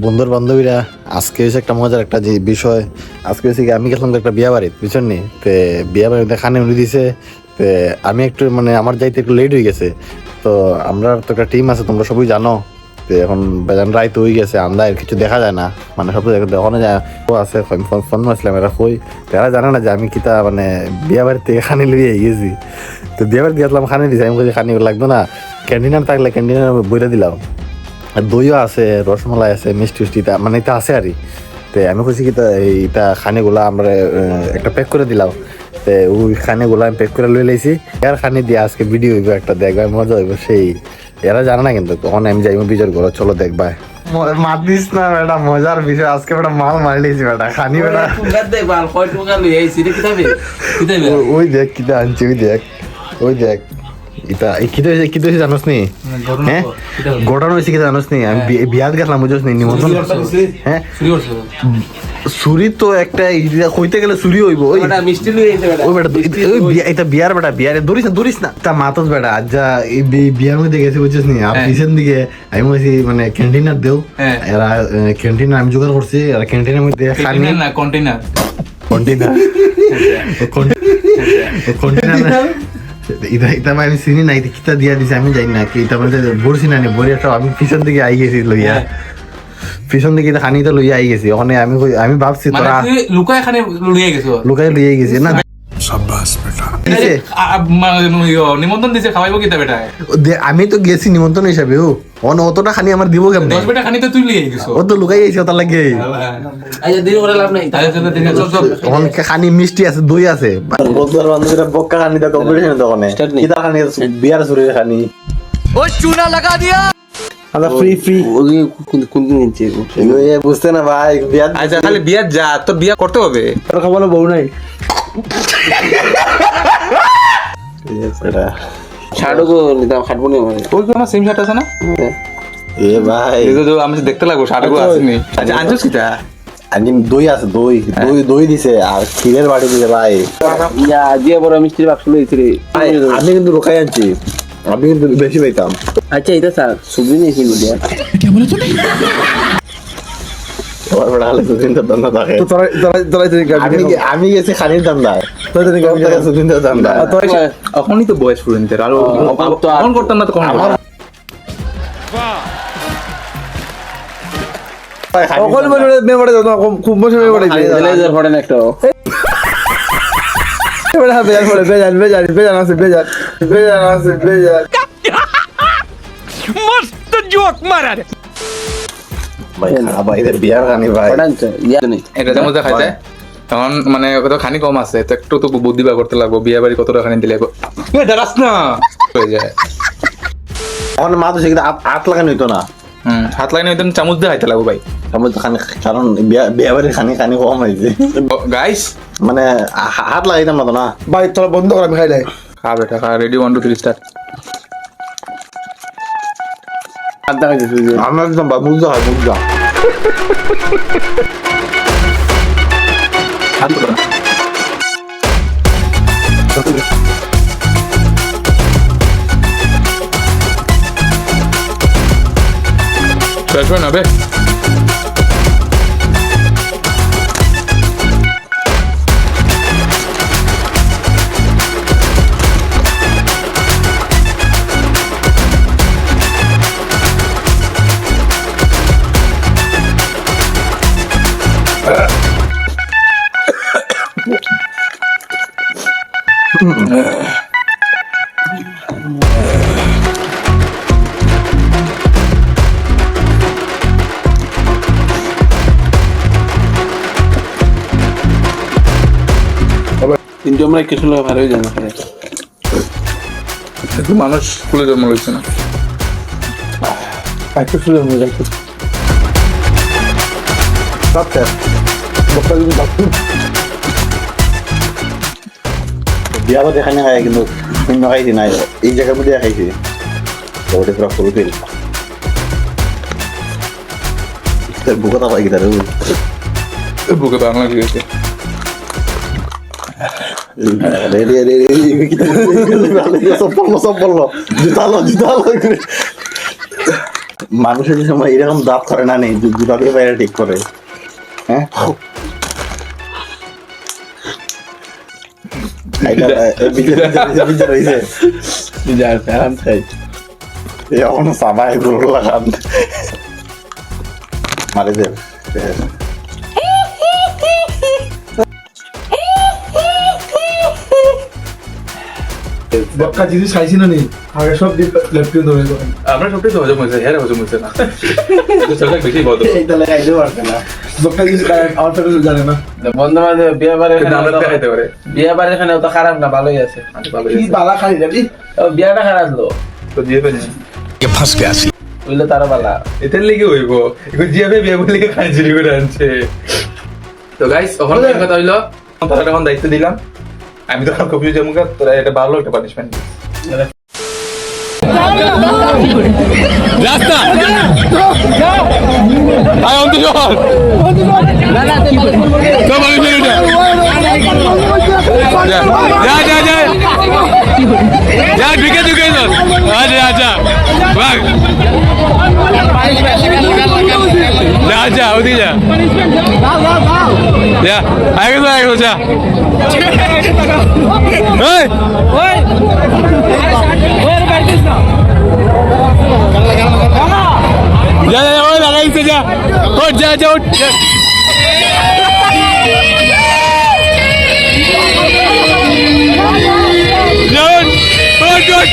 বন্ধুর বান্ধবীরা আজকে হয়েছে একটা মজার একটা যে বিষয়। আজকে হয়েছে কি আমি গেছিলাম তো একটা বিয়া বাড়িতে বুঝছেন নি, তো বিয়া বাড়িতে খানে উনি দিছে। তো আমি একটু মানে আমার যাইতে একটু লেট হয়ে গেছে। তো আমরা তো একটা টিম আছে, তোমরা সবই জানো। তো এখন বেজান রাইত হয়ে গেছে, আন্দায় কিছু দেখা যায় না, মানে সব দেখানো যায়। ও আছে ফোন মারছিলাম, এরা কই তারা জানে না যে আমি কিতা মানে বিয়া বাড়ির থেকে খানি লিয়ে গেছি। তো বিয়া বাড়িতে গেছিলাম, খানি দিছি। আমি বলছি খানি লাগতো না, ক্যান্টিনার থাকলে ক্যান্টিনার বইরে দিলাম। আর দইও আছে, রসমলাই আছে, মিষ্টি মিষ্টি মানে এটা আছে আর কি। তো আমি খুঁজছি কি এইটা খানিগুলা আমরা একটা প্যাক করে দিলাম। তো ওই খানিগুলা আমি প্যাক করে লই লাইছি। এর খানি দিয়ে আজকে ভিডিও হইব, একটা দেখবা মজা হইব সেই। এরা জানে না কিন্তু কখন আমি যাইব বিজয় ঘর, চলো দেখবা। মাতিস না বেটা, মজার বিষয় আজকে বেটা মাল মারি লিয়েছি বেটা, খানি বেটা। ওই দেখ কিটা আনছি, ওই দেখ, ওই দেখ। এটা কি হয়েছে জানোস নি? হ্যাঁ ঘটনা হয়েছে কি জানোস নি? আমি বিয়াত গেছিলাম বুঝোস নি, নিমন্ত্রণ। হ্যাঁ চুরি তো একটা কইতে গেলে চুরি হইব। ওই এটা বিয়ার বেটা, বিয়ারে দৌড়িস না তা মাতস বেটা। আজ যা বিয়ার মধ্যে গেছে বুঝছিস নি, আর পিছন দিকে আমি বলছি মানে ক্যান্টিনার দেও। এরা ক্যান্টিনার আমি জোগাড় করছি, এরা ক্যান্টিনের মধ্যে খানি না কন্টেনার এটা আমি চিনি না, এটা কিতা দিয়া দিছে আমি জানি না। কি এটা মানে বলছি না বলি একটা, আমি পিছন দিকে আই গেছি লইয়া, পিছন দিকে খানিটা লইয়া আই গেছি। ওখানে আমি ভাবছি তোরা লুকায় খানে লইয়া গেছি না। নিমন্ত্রণ দিছে খাওয়াইবো কিতা বেটা? আমি তো গেছি নিমন্ত্রণ হিসাবে। অতটা খানি আমার দিব কেমন? 10 বেটা খানি তো তুই লিয়ে গেছো। ও তো লুকাই গেছে তার লাগে। আচ্ছা দেরি করে লাভ নাই, তাহলে চল অনেক খানি মিষ্টি আছে, দই আছে। বন্ধুরা বান্ধবীরা বক্কা খানি তো কম্পিটিশন তো ওখানে কিতা খানি বিয়ার সুরের খানি। ও চুনা লাগা দিয়া আমরা ফ্রি কোন নিচে এ বুঝতে না ভাই, বিয়ার আচ্ছা খালি বিয়া যা, তো বিয়া করতে হবে। তোর খবর বউ নাই শাড়ো নিতাম খাটবো না মানে ওই কোন সেম শার্ট আছে না? এ ভাই এই তো আমি দেখতে লাগবো শার্টগুলো আসেনি। আচ্ছা আনছিস কিটা? আমি দই আছে, দই দিছে আর ক্ষীরের বাটি দিছে ভাই। ইয়া দিয়ে বড় মিষ্টির বাক্স লইছি রে। আমি কিন্তু রোকাই আনছি, আমি কিন্তু বেশি পাইতাম। আচ্ছা এটা স্যার সুবিধা নেই কিন্তু দিয়া কি বলে তুমি তোমার বড় হালে সুদিনটা দান্দা থাকে তো আমি গেছি খানির দান্দায়, তো সুদিনটা দান্দা। এখনই তো বয়স স্টুডেন্টদের, আর অন করতাম না তো কোন সকল বলে মেমোরি দাও না, খুব বছর মেমোরি লেজার ফড়েন একটা বেজা পড়ে বেজান আছে মস্ত জোক মারা রে ভাই। খারাপ ভাই, এদের বিয়ার খানি ভাই। ফড়েন তো ইয়া নেই এটা যেমন খাইতে তখন মানে কত খানি কম আছে, তো একটু তো বুদ্ধি বার করতে লাগবো। বিয়া বাড়ি কতটা খানি দিলে দাঁড়াস না হয়ে যায়। আমার মা তো সেখানে আট লাগানো হইতো না। হাত লাগানো একদম চামচ দিয়ে খাইতে লাগবো ভাই। চামচ খানি, কারণ বিয়া বাড়ির খানি কম হয়েছে গাইস, মানে হাত লাগাইতাম না তো না ভাই। তোরা বন্ধ কর, আমি খাই লাই। খা বেটা খা, রেডি 1 2 3 স্টার্ট। হাত দেখাইছিস আমরা একদম মুগ্ধা হয়, মুগ্ধা। হাত ধরো না। শেষ হয় না বে। কিন্তু আমরা কিছু লোক ভালোই জানা খাই একটু মানুষ স্কুলে জন্ম লইছে না। একটু শুনে মজা করছি বিয়া বাদে খানি খাই, কিন্তু অন্য খাইছি নাই। এই জায়গার মধ্যে খাইছি, ওটা পুরো ফুল ফিল বুকতা পাই গিয়ে বুকে বাংলা গিয়েছে। Sopolo. Jitalo. মানুষের যে সময় এরকম দাঁত করে না নেই জুতা দিয়ে বাইরে ঠিক করে হ্যাঁ সাবাই গুলো লাগান মারে দে বক্কা জিনিস খাইছি না নি আগে সব লেফটে ধরে দেবেন আমরা সবটাই তো হজম হয়েছে হ্যাঁ হজম হয়েছে না চলটা বেশি বদল এই তাহলে খাইতে পারবে না বক্কা জিনিস আমার তো কিছু জানে না বন্ধু বান্ধব বিয়ে বাড়ি কিন্তু আমরা খাইতে পারে বিয়ে বাড়ি এখানে তো খারাপ না ভালোই আছে ভালো কি বালা খাই জানি বিয়াটা খারাপ লো তো দিয়ে ফেলি বুঝলে তারও বালা এটার লেগে হইব এখন জিয়াবে বিয়ে বলে লেগে খাই চুরি করে আনছে তো গাইস ওখানে মেন কথা হইলো তোরা এখন দায়িত্ব দিলাম আমি তো আর কপি জমুকা তোরা এটা ভালো একটা পানিশমেন্ট রাস্তা আয় অন্ত জল তো ভালো চলে যা যা যা যা ঢুকে ঢুকে যা আচ্ছা আচ্ছা ভাগ যা যা ওদি যা যা আগে যা এই ওই যা যা ওই লাগাইছে যা ওঠ যা যা ওঠ ওঠ ওঠ